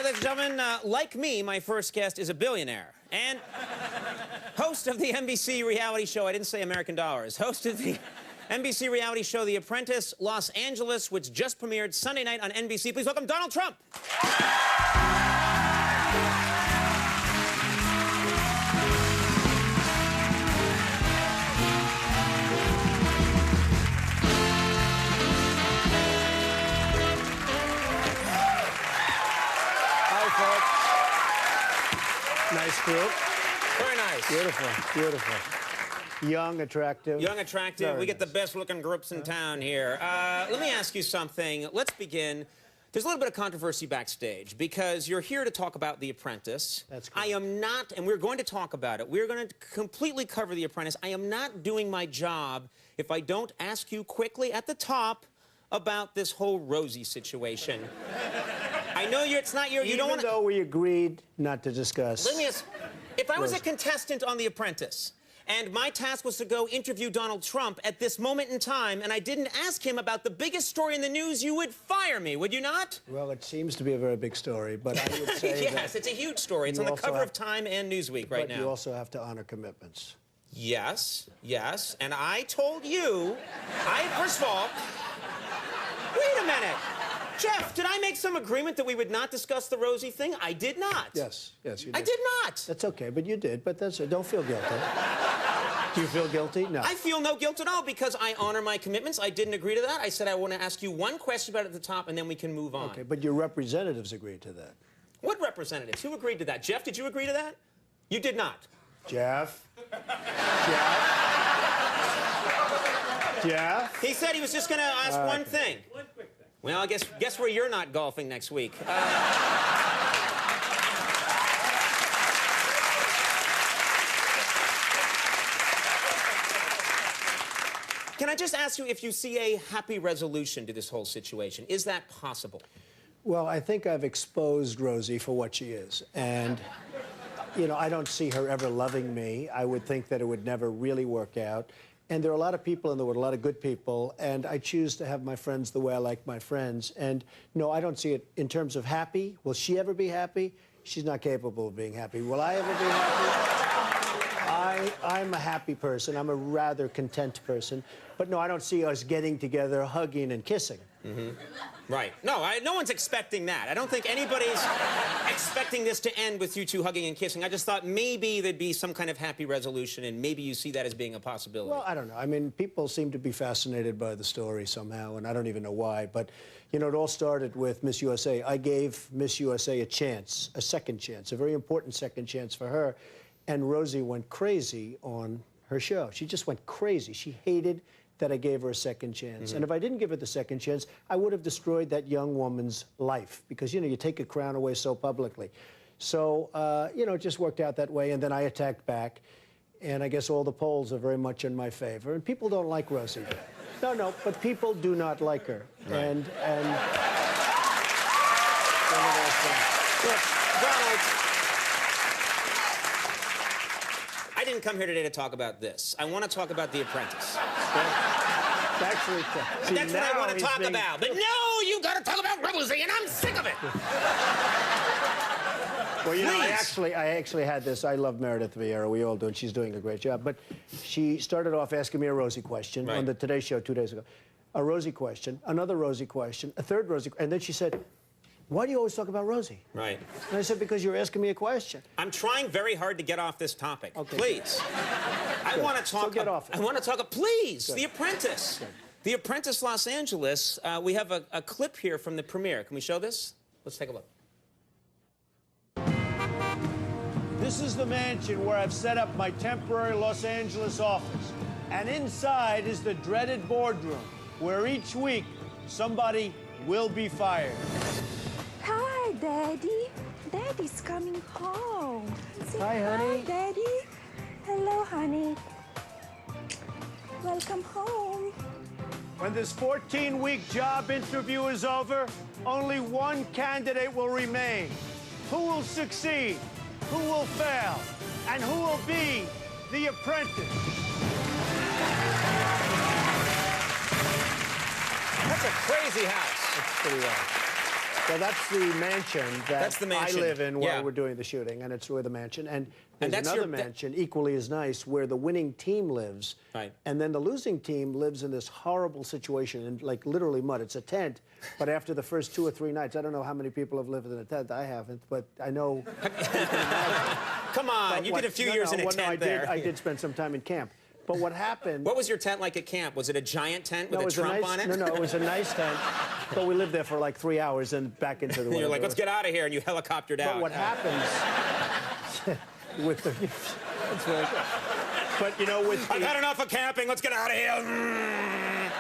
ladies and gentlemen, like me, my first guest is a billionaire and host of the NBC reality show. I didn't say American Dollars. Host of the NBC reality show The Apprentice, Los Angeles, which just premiered Sunday night on NBC. Please welcome Donald Trump. Nice group. Very nice. Beautiful, beautiful. Young, attractive. Young, attractive. Very we get the nice. best-looking groups in town here. Let me ask you something. Let's begin. There's a little bit of controversy backstage because you're here to talk about The Apprentice. That's correct. I am not, and we're going to talk about it. We're going to completely cover The Apprentice. I am not doing my job if I don't ask you quickly at the top about this whole Rosie situation. I know it's not your... You don't want Even though we agreed not to discuss... Let me ask, if I was a contestant on The Apprentice, and my task was to go interview Donald Trump at this moment in time, and I didn't ask him about the biggest story in the news, you would fire me, would you not? Well, it seems to be a very big story, but I would say yes, it's a huge story. It's on the cover of Time and Newsweek right now. But you also have to honor commitments. Yes, yes, and I told you, first of all, wait a minute. Jeff, did I make some agreement that we would not discuss the Rosie thing? I did not. Yes, yes, you did. I did not. That's okay, but you did, but that's it. Don't feel guilty. Do you feel guilty? No. I feel no guilt at all because I honor my commitments. I didn't agree to that. I said I want to ask you one question about it at the top, and then we can move on. Okay, but your representatives agreed to that. What representatives? Who agreed to that? Jeff, did you agree to that? You did not. Jeff? Jeff? Jeff? He said he was just going to ask one thing. One quick thing. Well, I guess where you're not golfing next week. Can I just ask you if you see a happy resolution to this whole situation? Is that possible? Well, I think I've exposed Rosie for what she is. And, you know, I don't see her ever loving me. I would think that it would never really work out. And there are a lot of people in the world, a lot of good people, and I choose to have my friends the way I like my friends. And, no, I don't see it in terms of happy. Will she ever be happy? She's not capable of being happy. Will I ever be happy? I'm a happy person. I'm a rather content person. But, no, I don't see us getting together, hugging and kissing. Mm-hmm. Right. No, no one's expecting that. I don't think anybody's expecting this to end with you two hugging and kissing. I just thought maybe there'd be some kind of happy resolution, and maybe you see that as being a possibility. Well, I don't know. I mean, people seem to be fascinated by the story somehow, and I don't even know why. But, you know, it all started with Miss USA. I gave Miss USA a chance, a second chance, a very important second chance for her. And Rosie went crazy on her show. She just went crazy. She hated that I gave her a second chance. And if I didn't give her the second chance, I would have destroyed that young woman's life because, you know, you take a crown away so publicly. So, you know, it just worked out that way, and then I attacked back. And I guess all the polls are very much in my favor. And people don't like Rosie. No, but people do not like her. Right. And Look, Donald, I didn't come here today to talk about this. I want to talk about The Apprentice. actually, see, That's what I want to talk about. But no, you got to talk about Rosie, and I'm sick of it. Well, you know, Please. I actually had this. I love Meredith Vieira. We all do, and she's doing a great job. But she started off asking me a Rosie question on the Today Show 2 days ago. A Rosie question, another Rosie question, a third Rosie, and then she said, "Why do you always talk about Rosie?" Right. And I said, "Because you're asking me a question." I'm trying very hard to get off this topic. Okay. Please. I want to talk. So get off it. I want to talk. Please, Good. The Apprentice. Good. The Apprentice, Los Angeles. We have a clip here from the premiere. Can we show this? Let's take a look. This is the mansion where I've set up my temporary Los Angeles office. And inside is the dreaded boardroom, where each week somebody will be fired. Hi, Daddy. Daddy's coming home. Say Hi, honey. Hi, Daddy. Hello, honey. Welcome home. When this 14-week job interview is over, only one candidate will remain. Who will succeed? Who will fail? And who will be the apprentice? That's a crazy house. That's pretty wild. Well, that's the mansion that That's the mansion. I live in while Yeah. we're doing the shooting, and it's where the mansion. And there's that's another your- mansion equally as nice where the winning team lives. Right. And then the losing team lives in this horrible situation in, like, literally mud. It's a tent, but after the first 2 or 3 nights, I don't know how many people have lived in a tent. I haven't, but I know. Come on, you did a few years in a tent there. I did spend some time in camp. But what happened... What was your tent like at camp? Was it a giant tent with a Trump on it? No, it was a nice tent. But we lived there for like 3 hours and back into the And you're whatever like, it let's was. get out of here, and you helicoptered out. But what happens with the... That's very good. But, you know, with I've the, had enough of camping. Let's get out of here.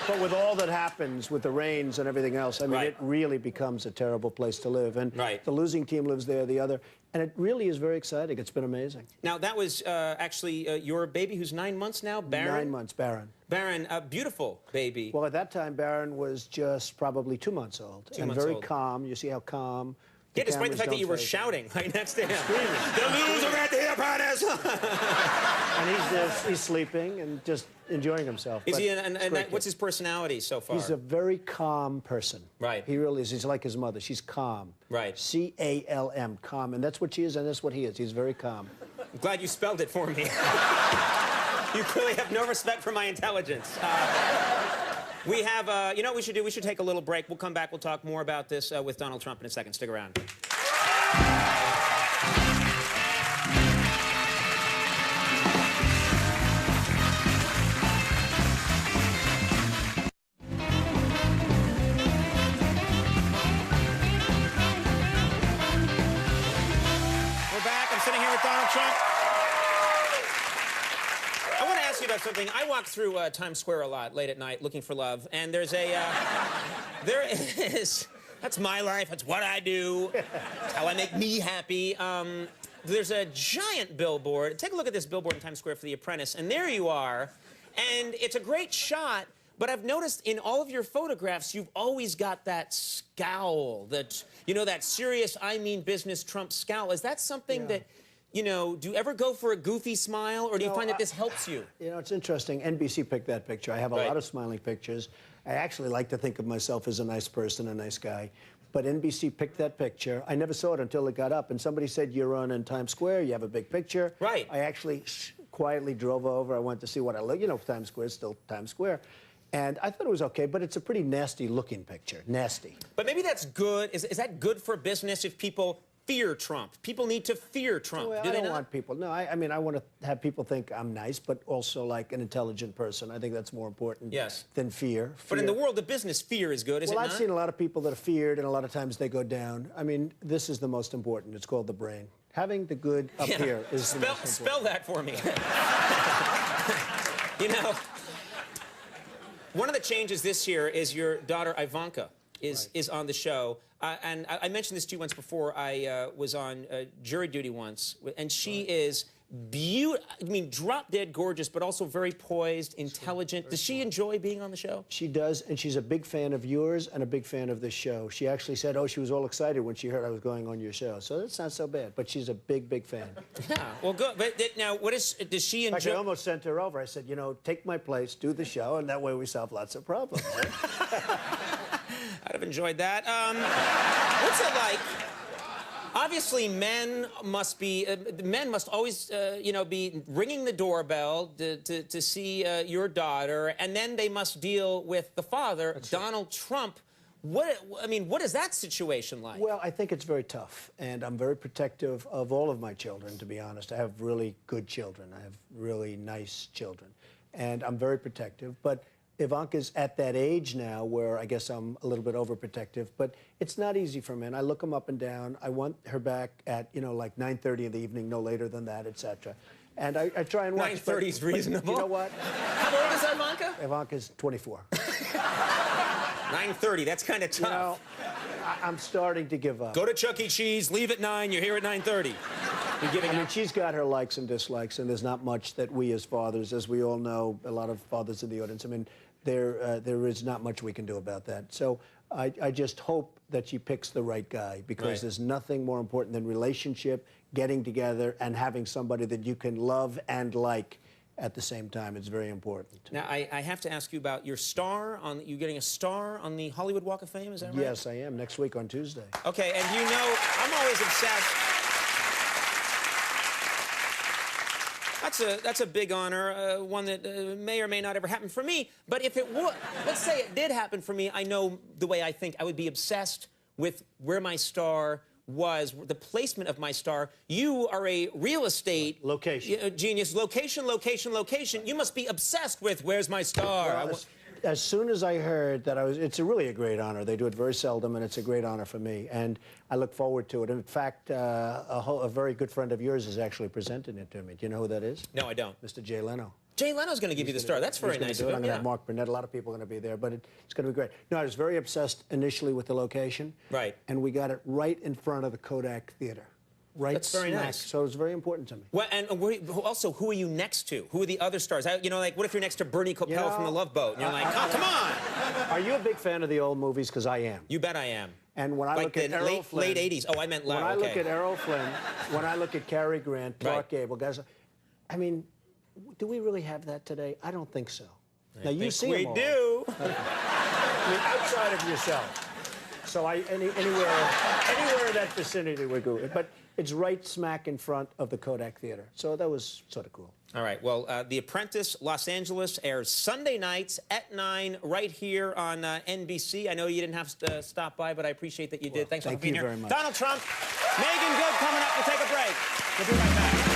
but with all that happens with the rains and everything else, I mean, Right. it really becomes a terrible place to live. And Right. the losing team lives there, the other. And it really is very exciting. It's been amazing. Now, that was actually your baby who's 9 months now, Baron? 9 months, Baron. Baron, a beautiful baby. Well, at that time, Baron was just probably 2 months old. 2 and months very old. calm. You see how calm. Yeah, despite the cameras fact that don't you were phase him. shouting right next to him. Screaming. The loser at the apprentice! And he's sleeping and just enjoying himself. Is But he, it's and great what's kid. his personality so far? He's a very calm person. Right. He really is. He's like his mother. She's calm. Right. C-A-L-M, calm. And that's what she is, and that's what he is. He's very calm. I'm glad you spelled it for me. You clearly have no respect for my intelligence. We have, you know what we should do? We should take a little break. We'll come back. We'll talk more about this with Donald Trump in a second. Stick around. We're back. I'm sitting here with Donald Trump. I want to ask you about something. I walk through Times Square a lot late at night looking for love, and there's a, there is, that's my life, that's what I do, it's how I make me happy. There's a giant billboard. Take a look at this billboard in Times Square for The Apprentice, and there you are, and it's a great shot, but I've noticed in all of your photographs, you've always got that scowl, that, you know, that serious, I mean business Trump scowl. Is that something that, you know, do you ever go for a goofy smile, or do you No, find that this helps you? You know, it's interesting. NBC picked that picture. I have a Right. lot of smiling pictures. I actually like to think of myself as a nice person, a nice guy. But NBC picked that picture. I never saw it until it got up, and somebody said, you're on in Times Square, you have a big picture. Right. I actually quietly drove over. I went to see what I look. You know, Times Square is still Times Square. And I thought it was okay, but it's a pretty nasty-looking picture. Nasty. But maybe that's good. Is that good for business if people fear Trump? People need to fear Trump. Well, do I they don't not? want people. No, I mean, I want to have people think I'm nice, but also like an intelligent person. I think that's more important Yes. than fear. But in Fear- the world of business, fear is good, is Well, it I've not? seen a lot of people that are feared, and a lot of times they go down. I mean, this is the most important. It's called the brain. Having the good up Yeah. here is the most important. Spell that for me. You know, one of the changes this year is your daughter Ivanka is on the show. And I mentioned this to you once before. I was on jury duty once, and she is beautiful. I mean, drop dead gorgeous, but also very poised, intelligent. Does she enjoy being on the show? She does, and she's a big fan of yours and a big fan of this show. She actually said, oh, she was all excited when she heard I was going on your show. So that's not so bad, but she's a big, big fan. Yeah. Well, good. But now, does she In fact, I enjoy? almost sent her over. I said, you know, take my place, do the show, and that way we solve lots of problems. Right? I'd have enjoyed that. What's it like? Obviously, men must always, you know, be ringing the doorbell to see your daughter, and then they must deal with the father, Donald Trump. I mean, what is that situation like? Well, I think it's very tough, and I'm very protective of all of my children, to be honest. I have really good children. I have really nice children, and I'm very protective. But Ivanka's at that age now where I guess I'm a little bit overprotective, but it's not easy for men. I look them up and down. I want her back at, you know, like 9:30 in the evening, no later than that, etc. And I try and watch. 9:30 is reasonable. But you know what? How old is Ivanka? Ivanka's 24. 9:30. That's kind of tough. You know, I'm starting to give up. Go to Chuck E. Cheese. Leave at 9. You're here at 9:30. You're giving I mean, up. she's got her likes and dislikes, and there's not much that we as fathers, as we all know, a lot of fathers in the audience, I mean, there is not much we can do about that. So I just hope that she picks the right guy, because Right. there's nothing more important than relationship, getting together, and having somebody that you can love and like. at the same time. It's very important. Now, I have to ask you about your star on, you getting a star on the Hollywood Walk of Fame, is that right? Yes, I am, next week on Tuesday. Okay, and you know, I'm always obsessed. That's a big honor, one that may or may not ever happen for me. But if it would, let's say it did happen for me, I know the way I think. I would be obsessed with where my star was, the placement of my star. You are a real estate location genius. Location, location, location. You must be obsessed with where's my star. Well, as soon as I heard that it's really a great honor. They do it very seldom, and it's a great honor for me. And I look forward to it. In fact, a very good friend of yours is actually presenting it to me. Do you know who that is? No, I don't. Mr. Jay Leno. Jay Leno's going to give you the star. That's very nice of him. I'm going to have Mark Burnett. A lot of people are going to be there, but it's going to be great. No, I was very obsessed initially with the location. Right. And we got it right in front of the Kodak Theater. Right. That's very nice. So it was very important to me. Well, and also, who are you next to? Who are the other stars? You know, like, what if you're next to Bernie Coppell from The Love Boat? And you're like, oh, come on! Are you a big fan of the old movies? Because I am. You bet I am. And when I like look at Errol Flynn, late 80s. Oh, I meant loud. When I look at Errol Flynn, when I look at Cary Grant, Clark Gable, guys, I mean, do we really have that today? I don't think so. Now you see we them all. do. I mean, outside of yourself. So anywhere in that vicinity we're good. But it's right smack in front of the Kodak Theater. So that was sort of cool. All right. Well, The Apprentice, Los Angeles, airs Sunday nights at 9 right here on NBC. I know you didn't have to stop by, but I appreciate that you did. Thanks for being here. Thank you very much. Donald Trump, Megan Good coming up. We'll take a break. We'll be right back.